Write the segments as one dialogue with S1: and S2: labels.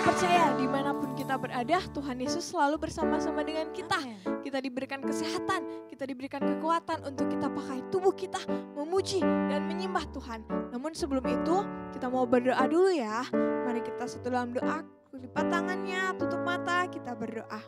S1: percaya dimanapun kita berada, Tuhan Yesus selalu bersama-sama dengan kita. Kita diberikan kesehatan, kita diberikan kekuatan untuk kita pakai tubuh kita memuji dan menyembah Tuhan. Namun sebelum itu kita mau berdoa dulu ya. Mari kita satu dalam doa, lipat tangannya, tutup mata, kita berdoa.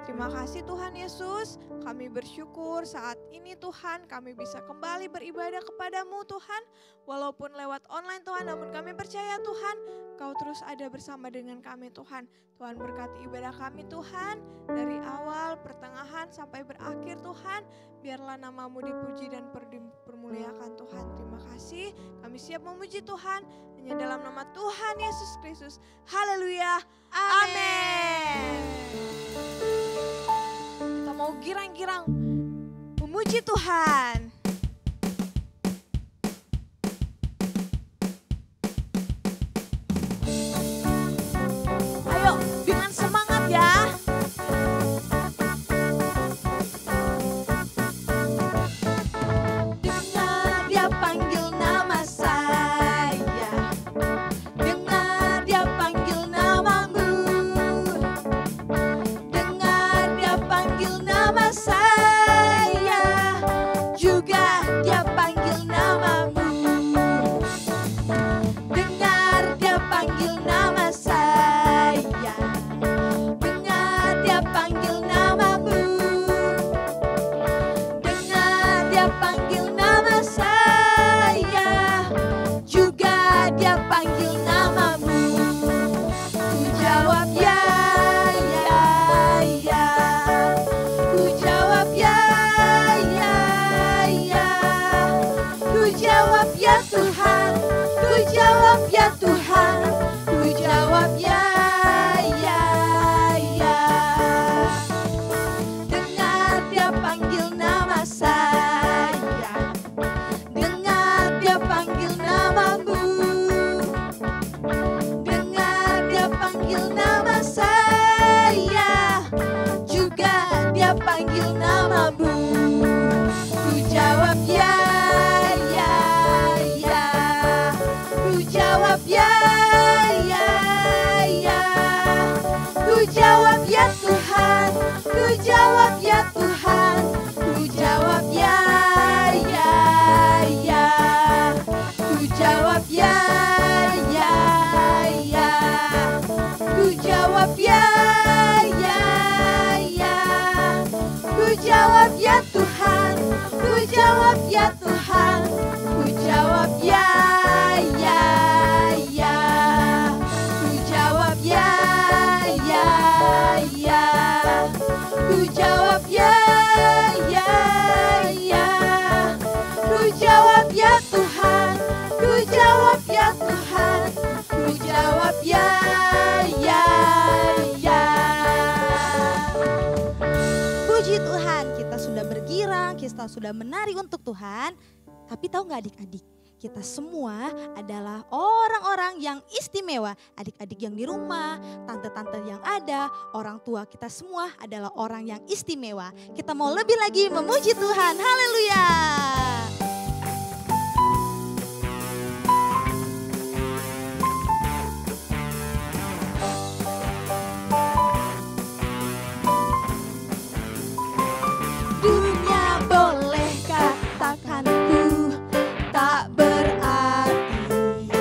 S1: Terima kasih Tuhan Yesus, kami bersyukur saat ini Tuhan kami bisa kembali beribadah kepadamu Tuhan. Walaupun lewat online Tuhan, namun kami percaya Tuhan, Kau terus ada bersama dengan kami Tuhan. Tuhan berkati ibadah kami Tuhan, dari awal, pertengahan sampai berakhir Tuhan. Biarlah namamu dipuji dan dipermuliakan Tuhan. Terima kasih, kami siap memuji Tuhan, hanya dalam nama Tuhan Yesus Kristus. Haleluya, amin. Kita mau girang-girang memuji Tuhan. Ayo dengan semangat ya. Dengar dia panggil nama saya, dengar dia panggil namamu, dengar dia panggil nama saya, juga dia panggil namamu. Dengar dia panggil nama saya, dengar dia panggil namamu, dengar dia panggil nama saya, juga dia panggil namamu. Ku jawab ya, ya, ya. Ku jawab ya, ya, ya. Ku jawab ya Tuhan, ku jawab ya Tuhan, ku jawab ya, ya, ya. Dengar dia panggil nama saya, dengar dia panggil namamu, dengar dia panggil nama saya, juga dia panggil namamu. Ku jawab ya, ya, ya. Ku jawab ya, ya, ya. Ku jawab ya Tuhan, ku jawab ya Tuhan, ku jawab ya, ya, ya. Ku jawab ya, ya, ya. Ku jawab ya, ya, ya. Ku jawab ya Tuhan, ku jawab ya Tuhan, ku jawab ya, ya, ya. Ku jawab ya, ya, ya. Ku jawab ya, ya, ya. Ku jawab ya Tuhan, ku jawab ya Tuhan, ku jawab ya, ya, ya. Puji Tuhan, kita sudah bergirang, kita sudah menari untuk Tuhan. Tapi tahu nggak adik-adik, kita semua adalah orang-orang yang istimewa. Adik-adik yang di rumah, tante-tante yang ada, orang tua kita semua adalah orang yang istimewa. Kita mau lebih lagi memuji Tuhan, haleluya. Dunia boleh katakan ku tak berarti,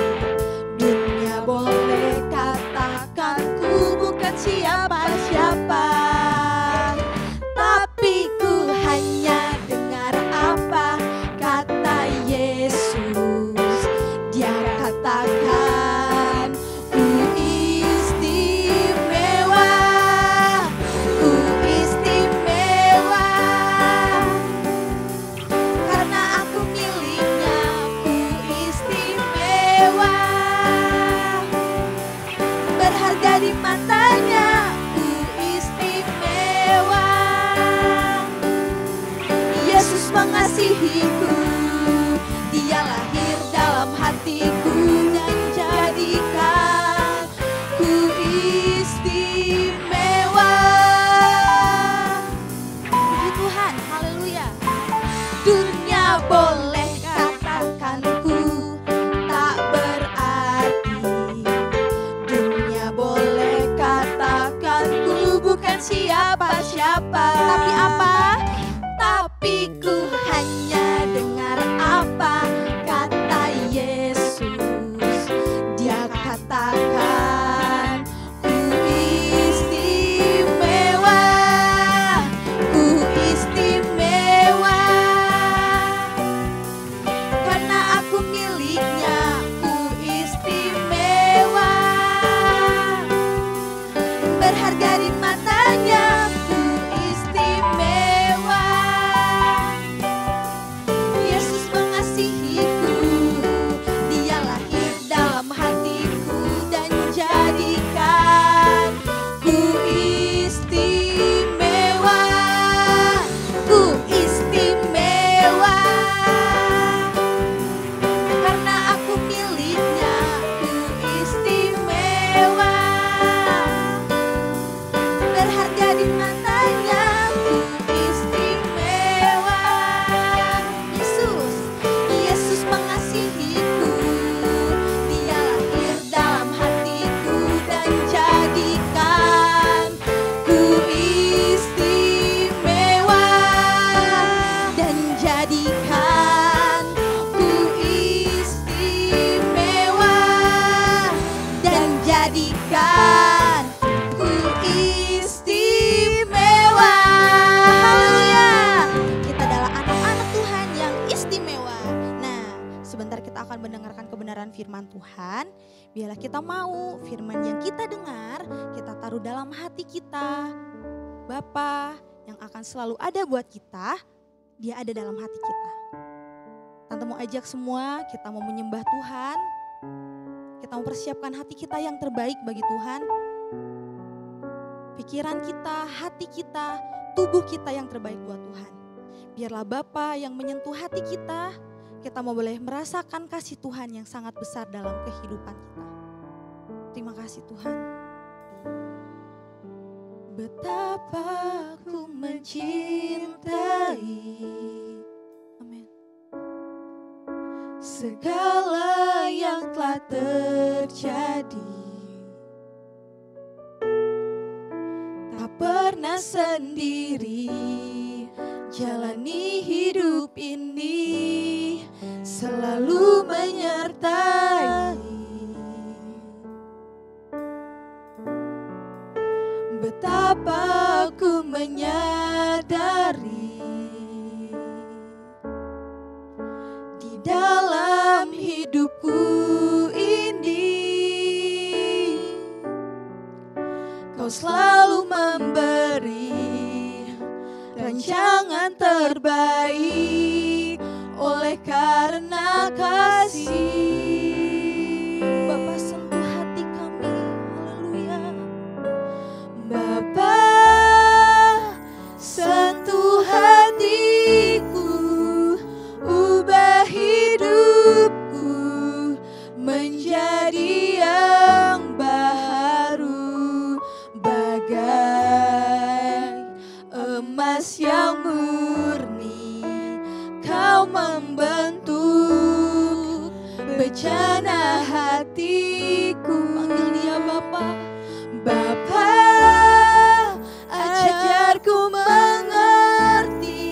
S1: dunia boleh katakan ku bukan siapa-siapa, tapi ku hanya dengar apa kata Yesus. Dia katakan ku istimewa, ku istimewa, karena aku miliknya, ku istimewa, berharga di matanya, ku istimewa. Yesus mengasihiku, dia lahir dalam hatiku dan jadikan ku istimewa. Puji Tuhan, haleluya. Dunia boleh katakan ku tak berarti, dunia boleh
S2: kebenaran firman Tuhan, biarlah kita mau firman yang kita dengar, kita taruh dalam hati kita. Bapa yang akan selalu ada buat kita, dia ada dalam hati kita. Tante mau ajak semua, kita mau menyembah Tuhan, kita mau persiapkan hati kita yang terbaik bagi Tuhan. Pikiran kita, hati kita, tubuh kita yang terbaik buat Tuhan. Biarlah Bapa yang menyentuh hati kita mau boleh merasakan kasih Tuhan yang sangat besar dalam kehidupan kita. Terima kasih Tuhan. Betapa ku mencintai, amin, segala yang telah terjadi. Tak pernah sendiri jalani hidup ini, selalu menyertai. Betapa ku menyadari di dalam hidupku ini, Kau selalu memberi rancangan terbaik oleh karena kasih. Bapa sentuh hati kami, haleluya. Bapa sentuh hatiku, ubah hidupku menjadi yang baru, bagai emas yang murni. Kau membentuk bejana hatiku. Panggil dia Bapa. Bapa, ajarku mengerti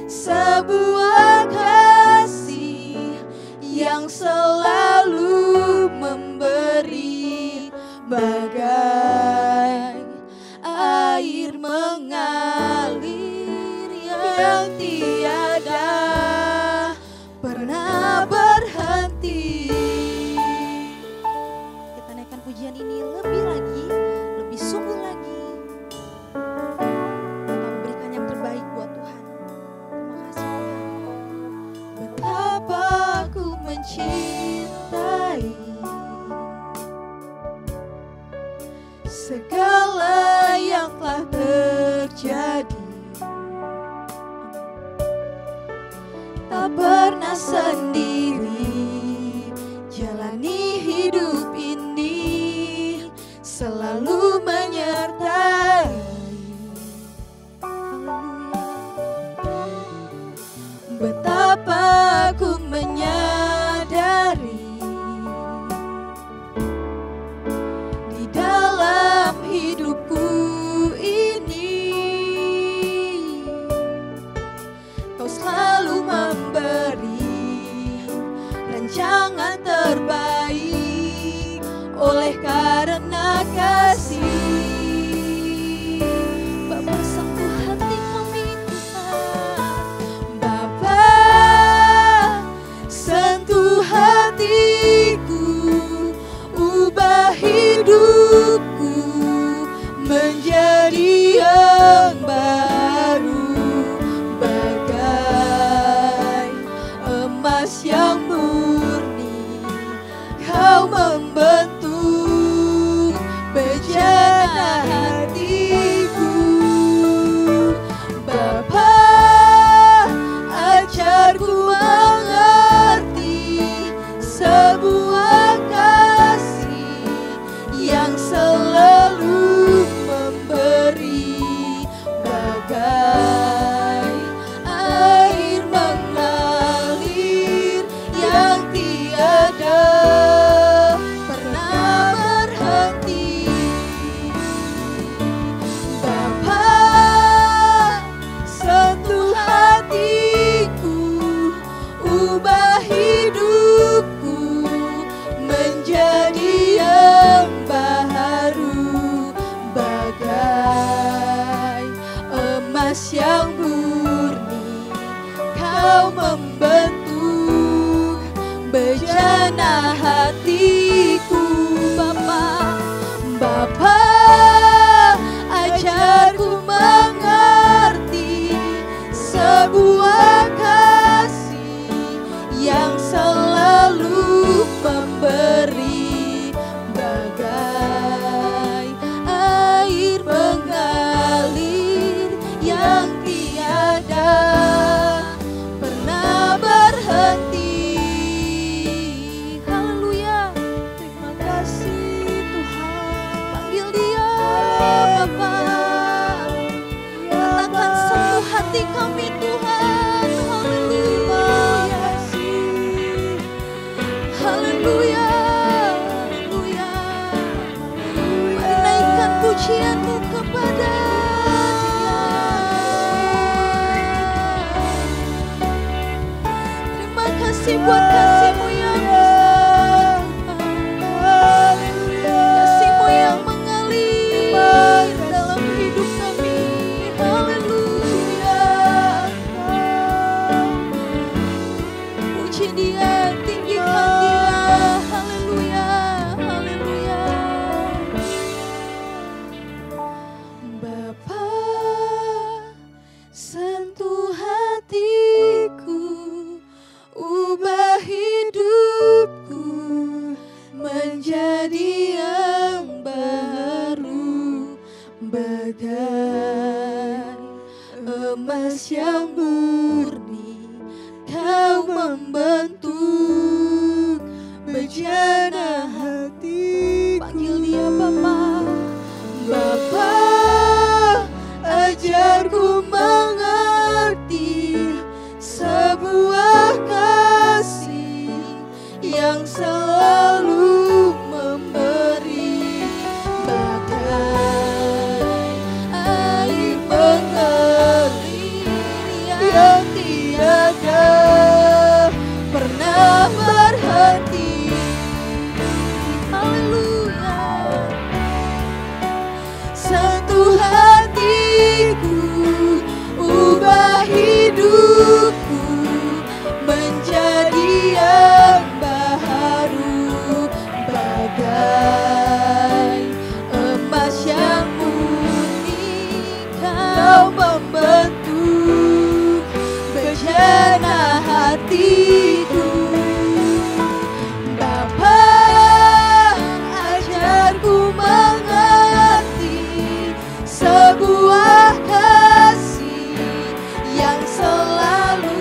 S2: sebuah kasih yang selalu memberi, bagai air mengalir yang tiada pernah berhenti. Kita naikkan pujian ini lebih lagi, lebih sungguh lagi. Kita memberikan yang terbaik buat Tuhan. Terima kasih Tuhan. Betapa aku mencintai segala yang telah terjadi. Tak pernah sendiri jalani hidup ini, selalu menyertai. Betapa aku menyadari di dalam hidupku ini, Kau selalu memberi rancangan terbaik oleh karena kasih. Bapa sentuh hati kami Tuhan. Bapa sentuh hatiku, ubah hidupku menjadi yang baru, bagai emas yang murni. Kau membentuk bejana hatiku. Bapa, ajarku mengerti sebuah kasih yang selalu memberi, bagai air mengalir yang tiada pernah haleluya, haleluya. Mari naikkan pujianmu kepada Dia. Terima kasih buat kasih-Mu yang besar, kasih-Mu yang mengalir dalam hidup kami. Haleluya. Puji Dia, tinggikan Dia. Haleluya, haleluya. Bapa, sentuh hatiku, ubah hidupku menjadi yang baru, bagai emas yang murni. Kau membentuk bejana hatiku. Panggil Dia Bapa. Bapa, ajarku mengerti sebuah kasih yang selalu memberi, bagai air mengalir yang tiada pernah berhenti. Haleluya. Sentuh hatiku, ubah hidupku menjadi yang baru, bagai emas yang murni. Kau membentuk bejana hatiku. Bapa, ajarku mengerti sebuah kasih yang selalu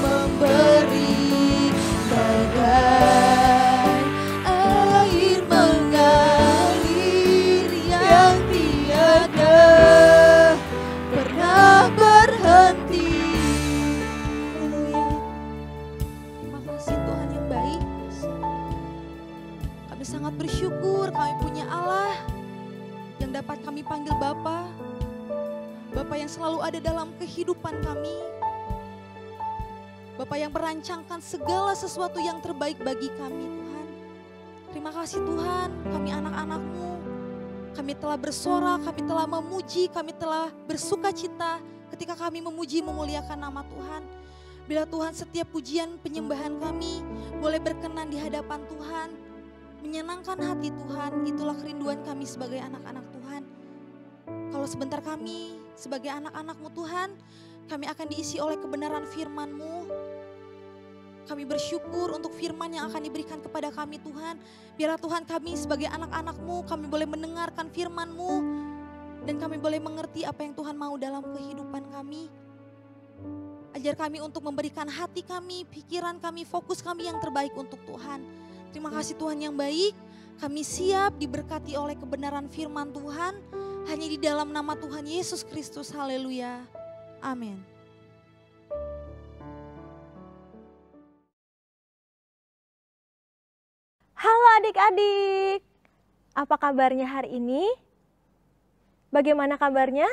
S2: memberi, bagai air mengalir yang tiada pernah berhenti. Haleluya. Terima kasih Tuhan yang baik. Kami sangat bersyukur kami punya Allah yang dapat kami panggil Bapa. Bapa yang selalu ada dalam kehidupan kami. Bapa yang merancangkan segala sesuatu yang terbaik bagi kami, Tuhan. Terima kasih Tuhan, kami anak-anak-Mu. Kami telah bersorak, kami telah memuji, kami telah bersuka cita ketika kami memuji memuliakan nama Tuhan. Bila Tuhan setiap pujian penyembahan kami boleh berkenan di hadapan Tuhan, menyenangkan hati Tuhan, itulah kerinduan kami sebagai anak-anak Tuhan. Kalau sebentar kami sebagai anak-anak-Mu Tuhan, kami akan diisi oleh kebenaran firman-Mu. Kami bersyukur untuk firman yang akan diberikan kepada kami Tuhan. Biarlah Tuhan kami sebagai anak-anak-Mu, kami boleh mendengarkan firman-Mu. Dan kami boleh mengerti apa yang Tuhan mau dalam kehidupan kami. Ajar kami untuk memberikan hati kami, pikiran kami, fokus kami yang terbaik untuk Tuhan. Terima kasih Tuhan yang baik, kami siap diberkati oleh kebenaran firman Tuhan. Hanya di dalam nama Tuhan Yesus Kristus, haleluya, amin.
S3: Halo adik-adik, apa kabarnya hari ini? Bagaimana kabarnya?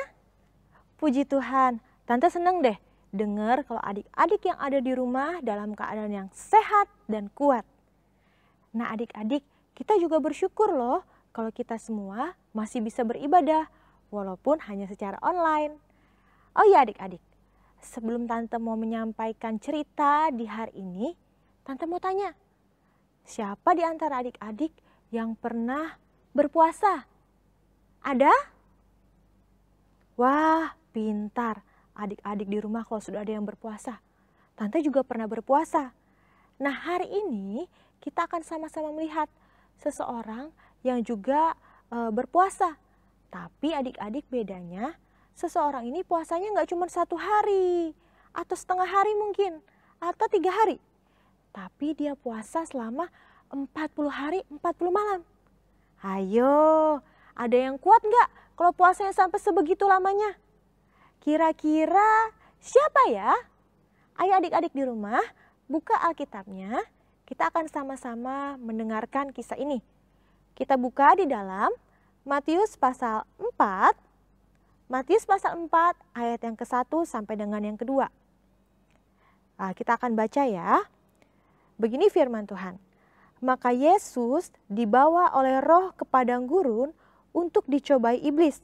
S3: Puji Tuhan, Tante senang deh dengar kalau adik-adik yang ada di rumah dalam keadaan yang sehat dan kuat. Nah adik-adik, kita juga bersyukur loh kalau kita semua masih bisa beribadah walaupun hanya secara online. Oh iya adik-adik, sebelum Tante mau menyampaikan cerita di hari ini, Tante mau tanya, siapa di antara adik-adik yang pernah berpuasa? Ada? Wah, pintar. Adik-adik di rumah kalau sudah ada yang berpuasa. Tante juga pernah berpuasa. Nah, hari ini kita akan sama-sama melihat seseorang yang juga berpuasa. Tapi adik-adik bedanya, seseorang ini puasanya nggak cuma 1 hari, atau setengah hari mungkin, atau 3 hari. Tapi dia puasa selama 40 hari, 40 malam. Ayo, ada yang kuat nggak kalau puasanya sampai sebegitu lamanya? Kira-kira siapa ya? Ayo adik-adik di rumah, buka Alkitabnya. Kita akan sama-sama mendengarkan kisah ini. Kita buka di dalam Matius pasal 4, Matius pasal 4 ayat yang ke-1 sampai dengan yang kedua. Nah, kita akan baca ya. Begini firman Tuhan. Maka Yesus dibawa oleh Roh ke padang gurun untuk dicobai iblis.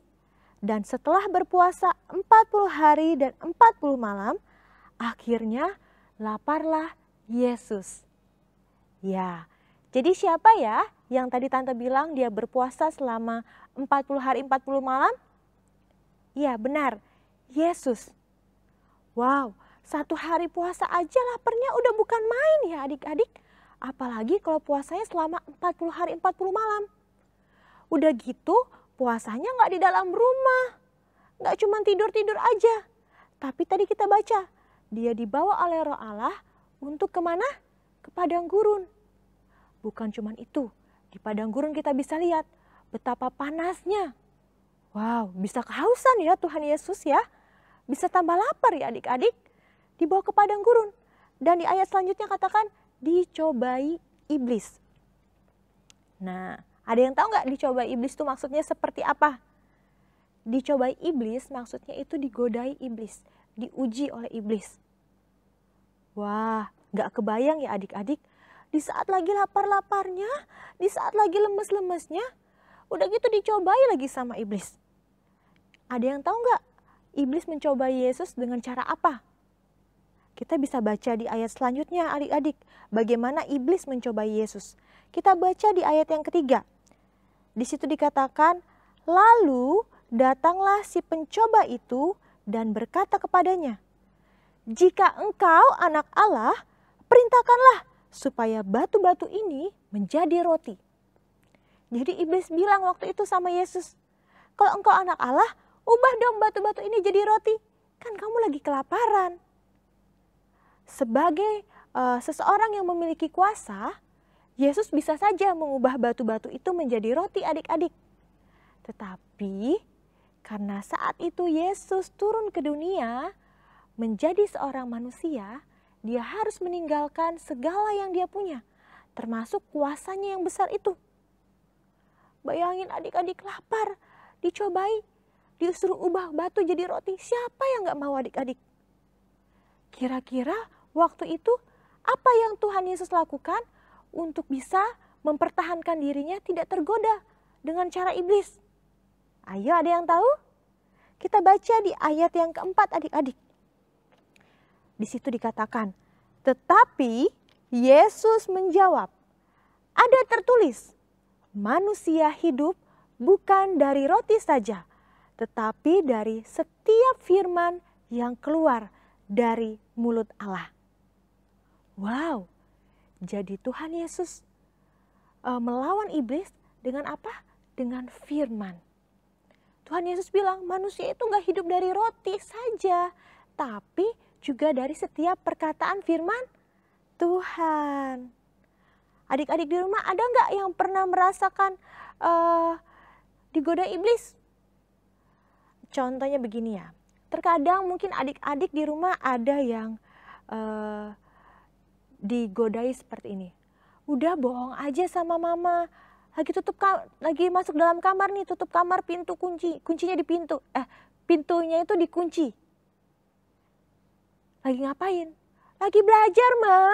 S3: Dan setelah berpuasa 40 hari dan 40 malam, akhirnya laparlah Yesus. Ya, jadi siapa ya yang tadi Tante bilang dia berpuasa selama 40 hari 40 malam? Ya benar, Yesus. Wow, 1 hari puasa aja laparnya udah bukan main ya adik-adik. Apalagi kalau puasanya selama 40 hari 40 malam. Udah gitu puasanya nggak di dalam rumah. Nggak cuma tidur-tidur aja. Tapi tadi kita baca, dia dibawa oleh Roh Allah untuk kemana? Ke padang gurun. Bukan cuma itu, di padang gurun kita bisa lihat betapa panasnya. Wow, bisa kehausan ya Tuhan Yesus ya. Bisa tambah lapar ya adik-adik. Dibawa ke padang gurun. Dan di ayat selanjutnya katakan dicobai iblis. Nah, ada yang tahu nggak dicobai iblis itu maksudnya seperti apa? Dicobai iblis maksudnya itu digodai iblis, diuji oleh iblis. Wah, nggak kebayang ya adik-adik. Di saat lagi lapar-laparnya, di saat lagi lemes-lemesnya, udah gitu dicobai lagi sama iblis. Ada yang tahu nggak iblis mencobai Yesus dengan cara apa? Kita bisa baca di ayat selanjutnya adik-adik. Bagaimana iblis mencobai Yesus. Kita baca di ayat yang ketiga. Di situ dikatakan, lalu datanglah si pencoba itu dan berkata kepadanya, jika engkau anak Allah, perintahkanlah supaya batu-batu ini menjadi roti. Jadi iblis bilang waktu itu sama Yesus, kalau engkau anak Allah, ubah dong batu-batu ini jadi roti. Kan kamu lagi kelaparan. Sebagai seseorang yang memiliki kuasa, Yesus bisa saja mengubah batu-batu itu menjadi roti adik-adik. Tetapi karena saat itu Yesus turun ke dunia, menjadi seorang manusia, dia harus meninggalkan segala yang dia punya, termasuk kuasanya yang besar itu. Bayangin adik-adik lapar, dicobai, disuruh ubah batu jadi roti. Siapa yang gak mau adik-adik? Kira-kira waktu itu apa yang Tuhan Yesus lakukan untuk bisa mempertahankan dirinya tidak tergoda dengan cara iblis? Ayo, ada yang tahu? Kita baca di ayat yang keempat adik-adik. Di situ dikatakan, tetapi Yesus menjawab, ada tertulis, manusia hidup bukan dari roti saja, tetapi dari setiap firman yang keluar dari mulut Allah. Wow, jadi Tuhan Yesus melawan iblis dengan apa? Dengan firman. Tuhan Yesus bilang manusia itu gak hidup dari roti saja, tapi juga dari setiap perkataan firman Tuhan. Adik-adik di rumah ada nggak yang pernah merasakan digoda iblis? Contohnya begini ya, terkadang mungkin adik-adik di rumah ada yang digodai seperti ini. Udah bohong aja sama mama, lagi masuk dalam kamar nih, tutup kamar, pintu kuncinya di pintu, pintunya itu dikunci. Lagi ngapain? Lagi belajar, Ma.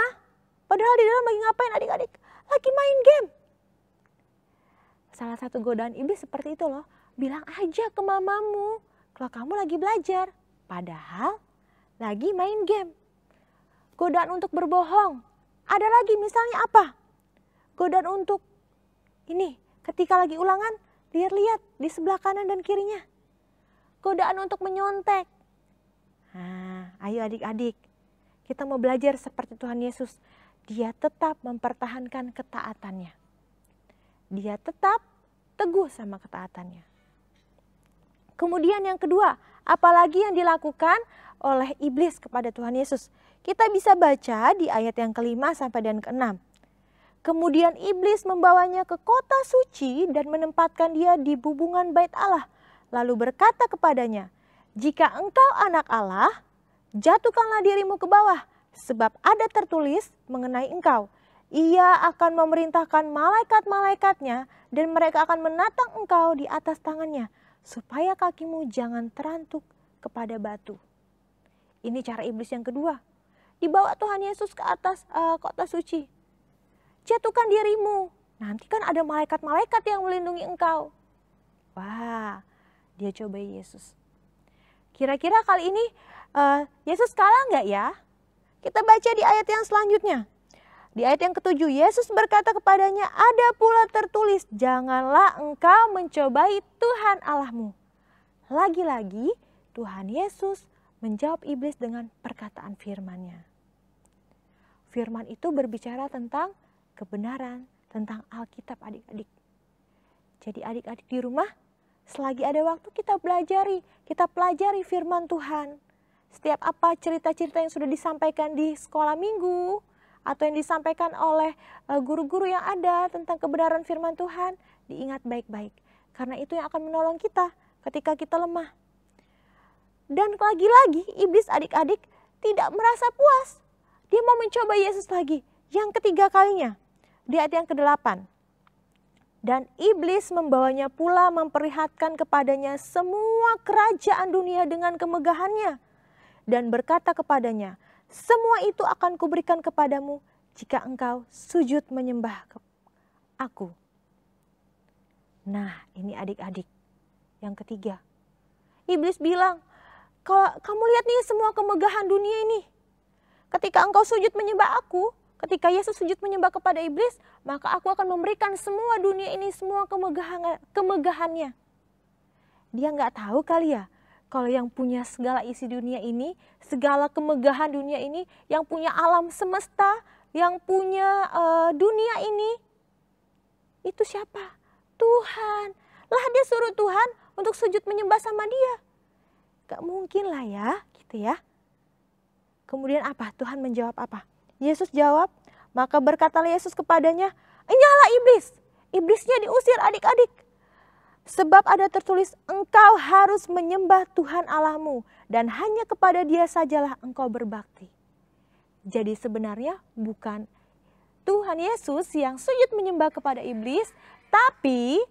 S3: Padahal di dalam lagi ngapain adik-adik? Lagi main game. Salah satu godaan iblis seperti itu loh. Bilang aja ke mamamu kalau kamu lagi belajar. Padahal lagi main game. Godaan untuk berbohong. Ada lagi misalnya apa? Godaan untuk ini, ketika lagi ulangan, lihat-lihat di sebelah kanan dan kirinya. Godaan untuk menyontek. Nah, ayo adik-adik, kita mau belajar seperti Tuhan Yesus. Dia tetap mempertahankan ketaatannya. Dia tetap teguh sama ketaatannya. Kemudian yang kedua, apalagi yang dilakukan oleh iblis kepada Tuhan Yesus? Kita bisa baca di ayat yang ke-5 sampai dan ke-6. Kemudian iblis membawanya ke kota suci dan menempatkan dia di bubungan bait Allah. Lalu berkata kepadanya, jika engkau anak Allah, jatuhkanlah dirimu ke bawah, sebab ada tertulis mengenai engkau, Ia akan memerintahkan malaikat-malaikatnya dan mereka akan menatang engkau di atas tangannya supaya kakimu jangan terantuk kepada batu. Ini cara iblis yang kedua. Dibawa Tuhan Yesus ke atas kota suci. Jatuhkan dirimu, nanti kan ada malaikat-malaikat yang melindungi engkau. Wah, dia cobai Yesus. Kira-kira kali ini Yesus kalah nggak ya? Kita baca di ayat yang selanjutnya. Di ayat yang ke-7, Yesus berkata kepadanya, ada pula tertulis, janganlah engkau mencobai Tuhan Allahmu. Lagi-lagi Tuhan Yesus menjawab iblis dengan perkataan firman-Nya. Firman itu berbicara tentang kebenaran, tentang Alkitab adik-adik. Jadi adik-adik di rumah, selagi ada waktu kita pelajari firman Tuhan. Setiap apa cerita-cerita yang sudah disampaikan di sekolah minggu, atau yang disampaikan oleh guru-guru yang ada tentang kebenaran firman Tuhan, diingat baik-baik. Karena itu yang akan menolong kita ketika kita lemah. Dan lagi-lagi iblis adik-adik tidak merasa puas. Dia mau mencoba Yesus lagi. Yang ketiga kalinya, di ayat yang ke-8. Dan iblis membawanya pula memperlihatkan kepadanya semua kerajaan dunia dengan kemegahannya. Dan berkata kepadanya, semua itu akan kuberikan kepadamu jika engkau sujud menyembah aku. Nah, ini adik-adik yang ketiga. Iblis bilang, kalau kamu lihat nih semua kemegahan dunia ini. Ketika engkau sujud menyembah aku, ketika Yesus sujud menyembah kepada iblis, maka aku akan memberikan semua dunia ini, semua kemegahannya. Dia nggak tahu kali ya, kalau yang punya segala isi dunia ini, segala kemegahan dunia ini, yang punya alam semesta, yang punya dunia ini, itu siapa? Tuhan. Lah dia suruh Tuhan untuk sujud menyembah sama dia. Gak mungkin lah ya, gitu ya. Kemudian apa? Tuhan menjawab apa? Yesus jawab, maka berkatalah Yesus kepadanya, "Enyahlah iblis." Iblisnya diusir adik-adik. Sebab ada tertulis, engkau harus menyembah Tuhan Allahmu dan hanya kepada Dia sajalah engkau berbakti. Jadi sebenarnya bukan Tuhan Yesus yang sujud menyembah kepada iblis, tapi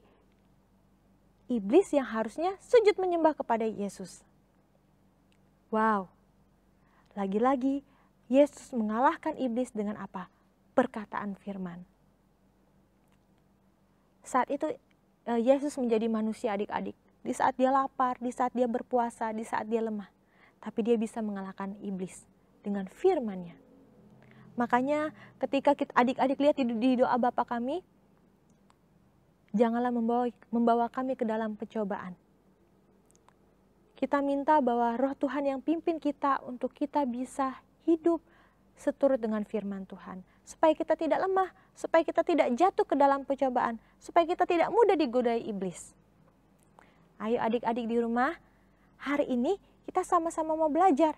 S3: iblis yang harusnya sujud menyembah kepada Yesus. Wow, lagi-lagi Yesus mengalahkan iblis dengan apa? Perkataan firman. Saat itu Yesus menjadi manusia adik-adik. Di saat dia lapar, di saat dia berpuasa, di saat dia lemah. Tapi dia bisa mengalahkan iblis dengan firman-Nya. Makanya ketika adik-adik lihat di doa Bapa kami, janganlah membawa kami ke dalam pencobaan. Kita minta bahwa roh Tuhan yang pimpin kita untuk kita bisa hidup seturut dengan firman Tuhan. Supaya kita tidak lemah, supaya kita tidak jatuh ke dalam pencobaan, supaya kita tidak mudah digodai iblis. Ayo adik-adik di rumah, hari ini kita sama-sama mau belajar.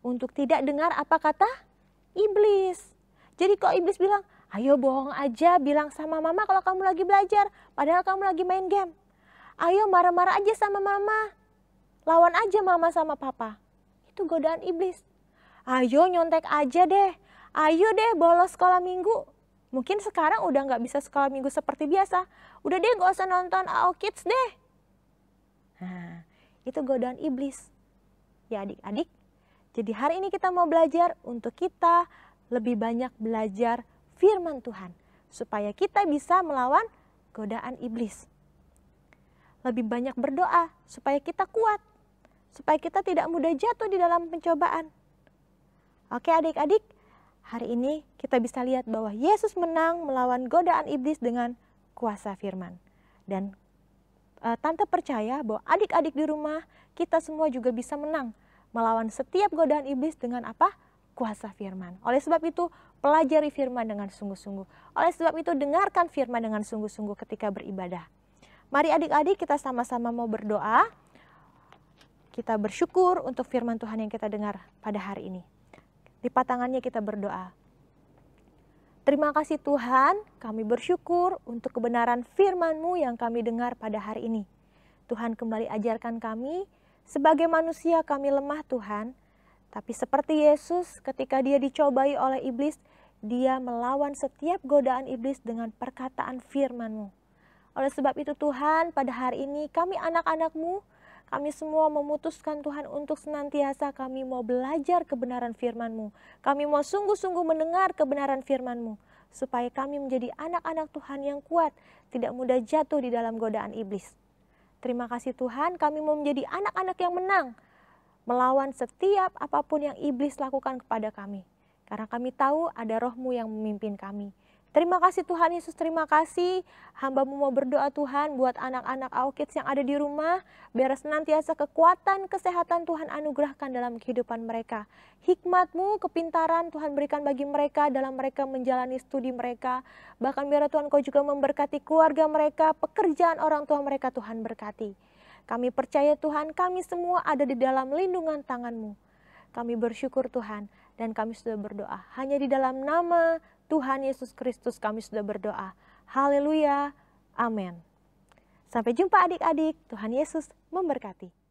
S3: Untuk tidak dengar apa kata iblis. Jadi kalau iblis bilang, ayo bohong aja bilang sama mama kalau kamu lagi belajar, padahal kamu lagi main game. Ayo marah-marah aja sama mama, lawan aja mama sama papa. Itu godaan iblis. Ayo nyontek aja deh. Ayo deh bolos sekolah minggu. Mungkin sekarang udah nggak bisa sekolah minggu seperti biasa. Udah deh gak usah nonton AO Kids deh. Nah, itu godaan iblis. Ya adik-adik, jadi hari ini kita mau belajar untuk kita lebih banyak belajar firman Tuhan. Supaya kita bisa melawan godaan iblis. Lebih banyak berdoa supaya kita kuat. Supaya kita tidak mudah jatuh di dalam pencobaan. Oke adik-adik, hari ini kita bisa lihat bahwa Yesus menang melawan godaan iblis dengan kuasa firman. Dan Tante percaya bahwa adik-adik di rumah kita semua juga bisa menang melawan setiap godaan iblis dengan apa? Kuasa firman. Oleh sebab itu pelajari firman dengan sungguh-sungguh. Oleh sebab itu dengarkan firman dengan sungguh-sungguh ketika beribadah. Mari adik-adik kita sama-sama mau berdoa. Kita bersyukur untuk firman Tuhan yang kita dengar pada hari ini. Lipat tangannya kita berdoa. Terima kasih Tuhan, kami bersyukur untuk kebenaran firman-Mu yang kami dengar pada hari ini. Tuhan kembali ajarkan kami, sebagai manusia kami lemah Tuhan, tapi seperti Yesus ketika dia dicobai oleh iblis, dia melawan setiap godaan iblis dengan perkataan firman-Mu. Oleh sebab itu Tuhan, pada hari ini kami anak-anak-Mu, kami semua memutuskan Tuhan untuk senantiasa kami mau belajar kebenaran firman-Mu. Kami mau sungguh-sungguh mendengar kebenaran firman-Mu, supaya kami menjadi anak-anak Tuhan yang kuat, tidak mudah jatuh di dalam godaan iblis. Terima kasih Tuhan, kami mau menjadi anak-anak yang menang, melawan setiap apapun yang iblis lakukan kepada kami. Karena kami tahu ada Roh-Mu yang memimpin kami. Terima kasih Tuhan Yesus, terima kasih. Hamba-Mu mau berdoa Tuhan buat anak-anak AOKids yang ada di rumah. Biar senantiasa kekuatan, kesehatan Tuhan anugerahkan dalam kehidupan mereka. Hikmat-Mu, kepintaran Tuhan berikan bagi mereka dalam mereka menjalani studi mereka. Bahkan biar Tuhan Kau juga memberkati keluarga mereka, pekerjaan orang tua mereka Tuhan berkati. Kami percaya Tuhan, kami semua ada di dalam lindungan tangan-Mu. Kami bersyukur Tuhan dan kami sudah berdoa. Hanya di dalam nama Tuhan Yesus Kristus kami sudah berdoa. Haleluya. Amin. Sampai jumpa adik-adik. Tuhan Yesus memberkati.